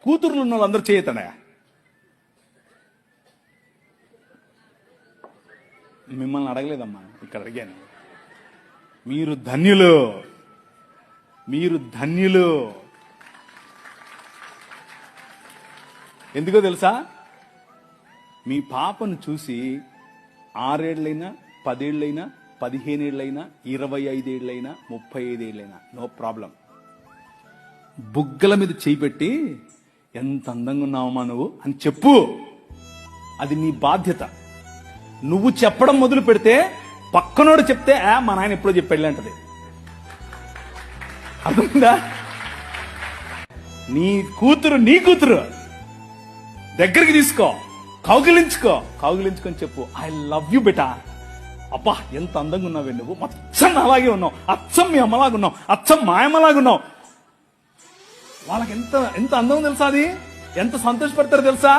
కూతుర్లు ఉన్న వాళ్ళందరూ చేయతడా? మిమ్మల్ని అడగలేదమ్మా, ఇక్కడ అడిగాను. మీరు ధన్యులు, మీరు ధన్యులు. ఎందుకో తెలుసా? మీ పాపను చూసి 6 ఏళ్లైనా 10 ఏళ్లైనా 15 ఏళ్లైనా 25 ఏళ్లైనా 35 ఏళ్లైనా నో ప్రాబ్లం. బుగ్గల మీద చేయి పెట్టి ఎంత అందంగా ఉన్నావమ్మా నువ్వు అని చెప్పు. అది నీ బాధ్యత. నువ్వు చెప్పడం మొదలు పెడితే పక్కనోడు చెప్తే మా నాయన ఎప్పుడో చెప్పాడు అంటది. అర్థమైందా? నీ కూతురు దగ్గరికి తీసుకో, కౌగిలించుకొని చెప్పు, ఐ లవ్ యూ బెటా. అబ్బా ఎంత అందంగా ఉన్నావే నువ్వు, అచ్చం అలాగే ఉన్నావు, అచ్చం మీ అమ్మలాగా ఉన్నావు, అచ్చం మా అమ్మలాగా ఉన్నావు. వాళ్ళకి ఎంత ఎంత అందం తెలుసా? అది ఎంత సంతోషపడతారో తెలుసా?